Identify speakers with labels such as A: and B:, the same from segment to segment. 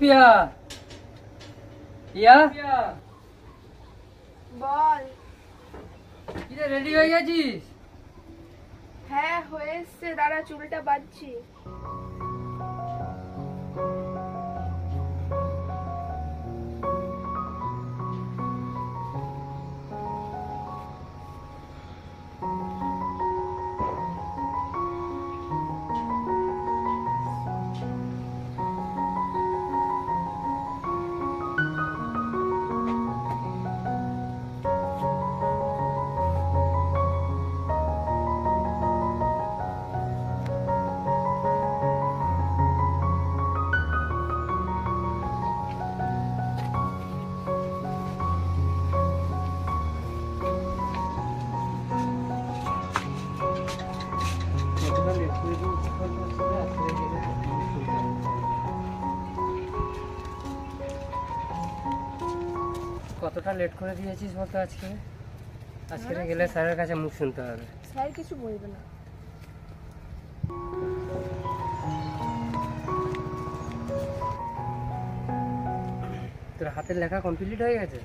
A: পিয়া পিয়া
B: বল।
A: কি রে, রেডি হয়ে গেছিস?
B: হ্যাঁ হয়ে এসছে, দাঁড়া চুলটা বাঁধছি।
A: কতটা লেট করে দিয়েছিস বলতো আজকে? আজকে গেলে স্যারের কাছে মুখ শুনতে হবে।
B: স্যার কিছু বলবে না।
A: তোর হাতের লেখা কমপ্লিট হয়ে গেছে?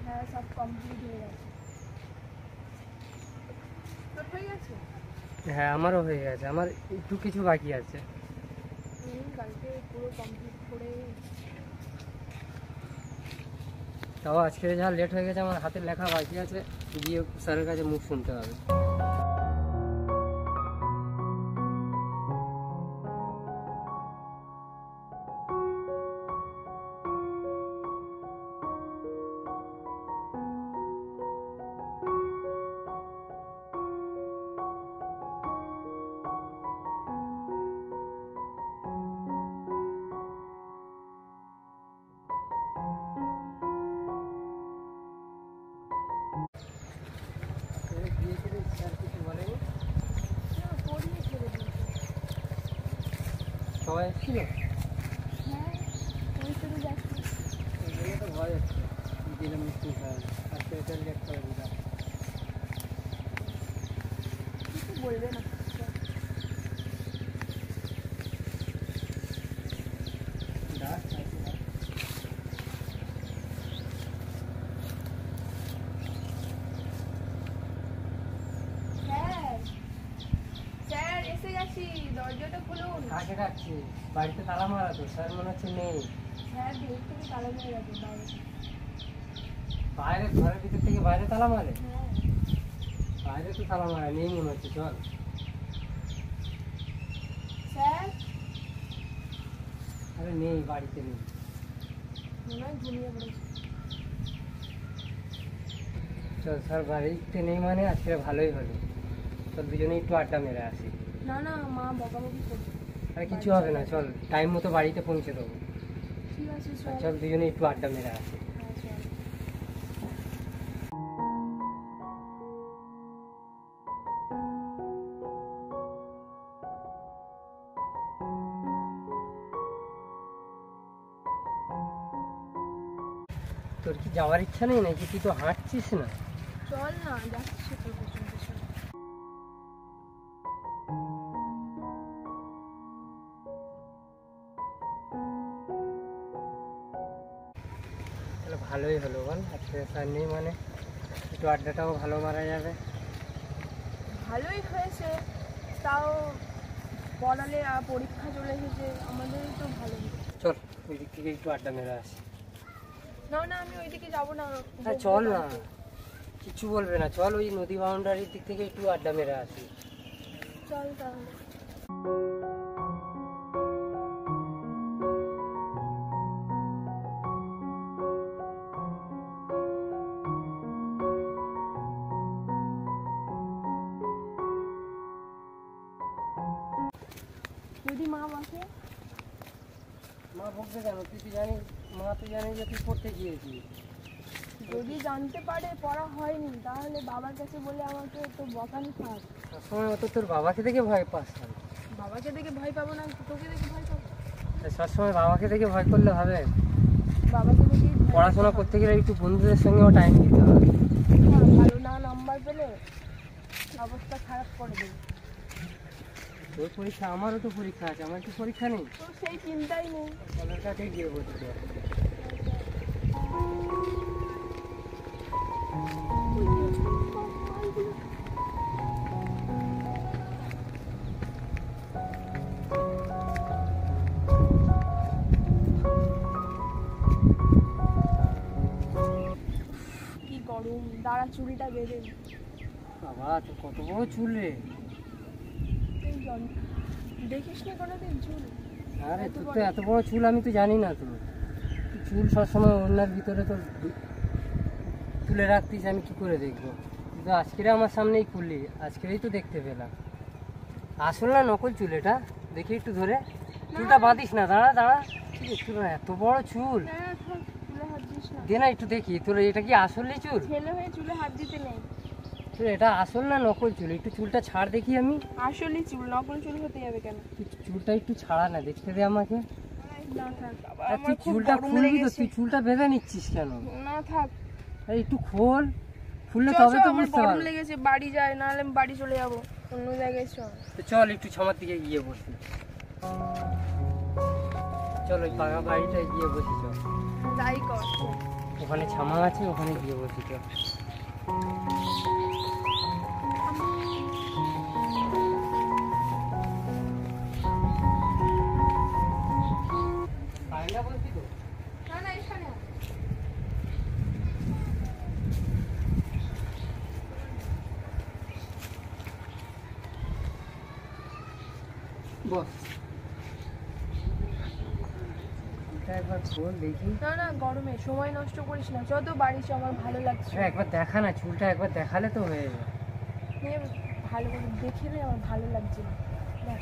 B: হ্যাঁ সব কমপ্লিট হয়ে গেছে। তোর হয়ে গেছে?
A: হ্যাঁ আমারও হয়ে গেছে, আমার একটু কিছু বাকি আছে।
B: কালকে পুরো কমপ্লিট করে।
A: তাও আজকে যা লেট হয়ে গেছে, আমার হাতের লেখা বাকি আছে, গিয়ে স্যারের কাছে মুখ শুনতে হবে। সবাই এসেছিল?
B: হ্যাঁ ওই শুধু যাচ্ছি।
A: তো ভয় হচ্ছে দিলে মিষ্টি খাওয়া, আজকে এটা লেট করে দিলাম।
B: কিছু বলবে না। স্যার এসে গেছি, দরজাটা খুলুন।
A: কাকে ডাকছি? বাড়িতে তালা মারা তো, স্যার মনে হচ্ছে নেই।
B: হ্যাঁ ভেতর থেকে তালা মেরে গেছে বাইরে।
A: বাইরে ঘরের ভিতর থেকে বাইরে তালা মারে?
B: হ্যাঁ
A: বাইরে তো তালা মারা নেই মনে হচ্ছে, চল।
B: স্যার
A: আরে নেই, বাড়িতে নেই।
B: মনে হয় ঘুমিয়ে পড়েছে।
A: চল, স্যার বাড়িতে নেই মানে আজকে ভালোই হলো। চল দুজনে একটু আড্ডা মেরে আসি।
B: না না মা বকাবকি করছে।
A: আরে কিছু হবে না, চল টাইম মতো বাড়িতে পৌঁছে দেবো।
B: ঠিক আছে
A: আর
B: চল।
A: চল দুজনে একটু আড্ডা মেরে আসি।
B: হ্যাঁ চল।
A: তোর কি যাওয়ার ইচ্ছা নেই নাকি? তুই তো হাঁটছিস না।
B: চল না, যাচ্ছি তোর পেছন পেছন।
A: তাহলে ভালোই হলো বল, আজকে স্যার নেই মানে একটু আড্ডাটাও ভালো মারা যাবে।
B: ভালোই হয়েছে, তাও পড়ালে আর পরীক্ষা চলে এসেছে, আমাদেরই তো ভালো হয়েছে।
A: চল ওই দিক থেকে একটু আড্ডা মেরে আসি।
B: না না আমি ওইদিকে যাবো না।
A: হ্যাঁ চল না, কিছু বলবে না, চল ওই নদী বাউন্ডারির দিক থেকে একটু আড্ডা মেরে আসি।
B: চল তাহলে। যদি মা বসে?
A: মা বলতে কেন? তুই তো জানিস, মা তো জানিস যে তুই পড়তে গিয়েছিস।
B: যদি জানতে পারে পড়া হয়নি, তাহলে বাবার কাছে বলে আমাকে তো বকানি খাওয়াবে।
A: সবসময় অত তোর বাবাকে দেখে ভয় পাস না।
B: বাবাকে দেখে ভয় পাবো না, তোকে দেখে ভয় পাবো?
A: সবসময় বাবাকে দেখে ভয় করলে হবে?
B: বাবাকে দেখে
A: পড়াশোনা করতে গেলে একটু বন্ধুদের সঙ্গেও টাইম দিতে হবে।
B: ভালো না নাম্বার পেলে অবস্থা খারাপ করে দেবে।
A: তোর পরীক্ষা, আমারও তো পরীক্ষা আছে, আমার তো পরীক্ষা নেই।
B: তো সেই চিন্তাই নেই।
A: কলের কাছে গিয়ে বসে তো।
B: কি গরম, দাঁড়া চুড়িটা বেঁধে নি।
A: বাবা তোর কত বড় চুল রে।
B: এই জল দেখিস নি কোনোদিন চুল?
A: আরে
B: এত
A: তোর
B: বড়।
A: তো এত বড় চুল আমি তো জানি না। তোর চুল সবসময় ওড়নার ভিতরে তোর তুলে রাখতিস, আমি কি করে দেখবো? তুই তো আজকের আমার সামনেই খুললি, আজকেরই তো দেখতে পেলাম। আসল না নকল চুল এটা? দেখি একটু ধরে। চুলটা বাঁধিস না, দাঁড়া দাঁড়া। কি রে, তোর এত বড় চুল।
B: হ্যাঁ, থাক, চুলে হাত দিস না।
A: দে না একটু দেখি, তোর এটা কি আসলে চুল?
B: ছেলে হয়ে চুলে হাত দিতে নেই।
A: তোর এটা আসল না নকল চুল? একটু চুলটা ছাড় দেখি আমি।
B: আসলেই চুল, নকল চুল হতে যাবে কেন?
A: তুই চুলটা একটু ছাড়া না, দেখতে দে আমাকে।
B: না থাক, বাবা,
A: আর
B: আমার
A: তুই
B: খুব
A: চুলটা
B: গরম
A: খুলবি তো,
B: লেগেছে।
A: তুই চুলটা বেঁধে নিচ্ছিস কেন?
B: না থাক,
A: আরে একটু খোল, খুললে
B: চল,
A: তবে
B: চল,
A: তো
B: আমার
A: বুঝতে
B: গরম
A: পারবি।
B: লেগেছে, বাড়ি যাই, নাহলে আমি বাড়ি চলে যাবো অন্য জায়গায়। চল।
A: তো চল একটু ছামার দিকে গিয়ে বসি। চল ওই পাকা বাড়িটায় গিয়ে বসি, চল।
B: তাই কর।
A: ওখানে ছামা আছে, ওখানে গিয়ে বসি, চল। বারান্দা বলছি তো।
B: না না, এখানে আয়।
A: বস। এটা একবার খোল দেখি।
B: না না, গরমে সময় নষ্ট করিস না, যত বাড়ি চ, আমার ভালো লাগছে।
A: আরে একবার দেখা না, চুলটা একবার দেখালে তো হয়ে যাবে।
B: নে, ভালো করে দেখে নে, আমার ভালো লাগছে না। দেখ।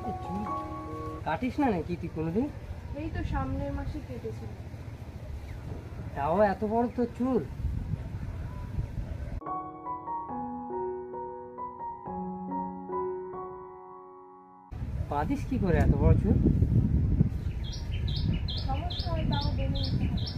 A: এই চুল কাটিস না নাকি তুই কোনোদিন?
B: এই তো সামনের মাসে কেটেছে।
A: তাও এত বড় তোর চুল? বাঁধিস কি করে এত বড় চুল?
B: সমস্যা হয়, তাও বেঁধে নিতে হবে।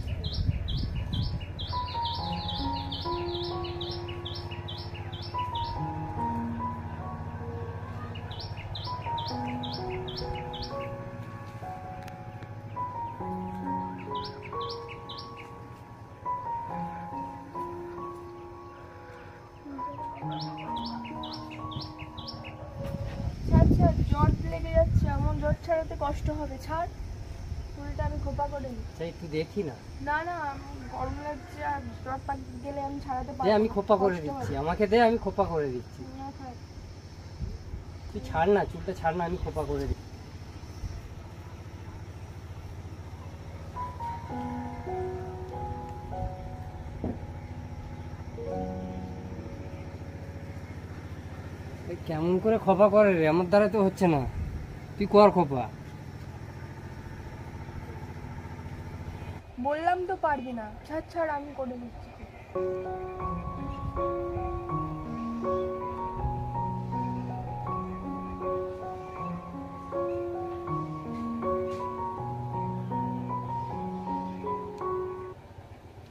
B: ছাড় ছাড়, জ্বর লেগে যাচ্ছে, এমন জ্বর ছাড়াতে কষ্ট হবে, ছাড়। চুলটা আমি খোপা করে নিই।
A: আচ্ছা একটু দেখি না।
B: না না, আমি গরম লাগছে, আর জ্বর পাক গেলে আমি ছাড়াতে
A: দে
B: পারবো
A: আমি
B: না,
A: খোপা করে
B: কষ্ট
A: দিচ্ছি,
B: হবে।
A: আমাকে দে, আমি খোপা করে দিচ্ছি।
B: না থাক।
A: তুই ছাড় না, চুলটা ছাড় না, আমি খোপা করে দিচ্ছি। এই কেমন করে খোপা করে রে? আমার দ্বারা তো হচ্ছে না, তুই কর খোপা।
B: বললাম তো পারবি না, ছাড় ছাড়, আমি করে দিচ্ছি।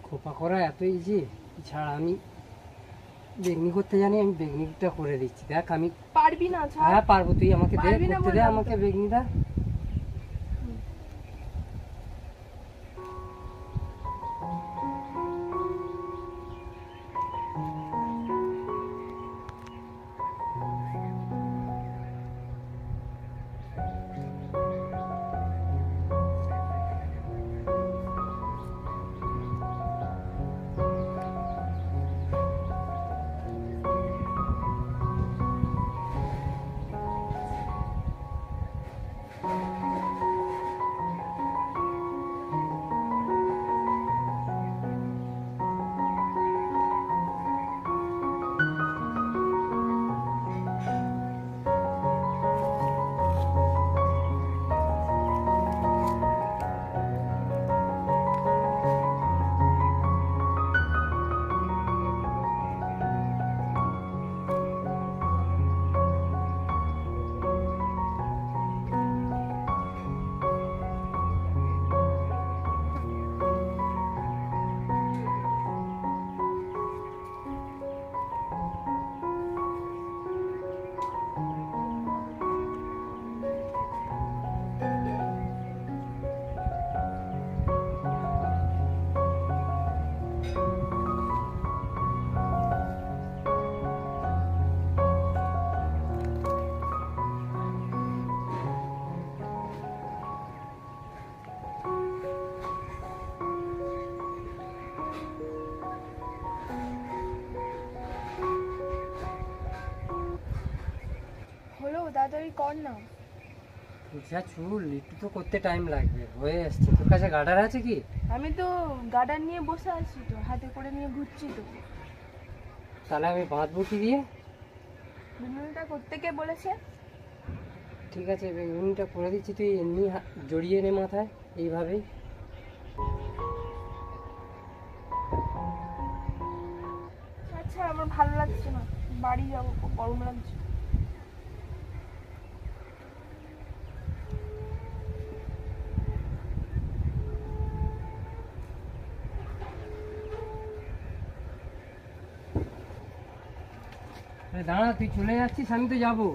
A: খোপা করা এত ইজি? ছাড়, আমি বেগনি করতে জানি, আমি বেগনিটা করে দিচ্ছি। দেখ আমি।
B: পারবি না, ছাড়।
A: হ্যাঁ পারবো, তুই আমাকে দে,
B: পারবি না
A: করতে দে
B: বললাম
A: আমাকে
B: তো।
A: বেগনিটা।
B: হলো, তাড়াতাড়ি কর না।
A: যা চুল, একটু তো করতে টাইম লাগবে, হয়ে আসছে। তোর কাছে গার্ডার আছে কি?
B: আমি তো গার্ডার নিয়ে বসে আছি, তো হাতে করে নিয়ে ঘুরছি তো।
A: তাহলে আমি বাঁধবো কি দিয়ে?
B: বিনুনিটা করতে কে বলেছে?
A: ঠিক আছে, বেগুনিটা করে দিচ্ছি, তুই এমনি জড়িয়ে নে মাথায় এইভাবেই।
B: আচ্ছা, আমার ভালো লাগছে না, বাড়ি যাবো, খুব গরম লাগছে।
A: দাঁড়া, তুই চলে যাচ্ছিস, আমি তো যাবো।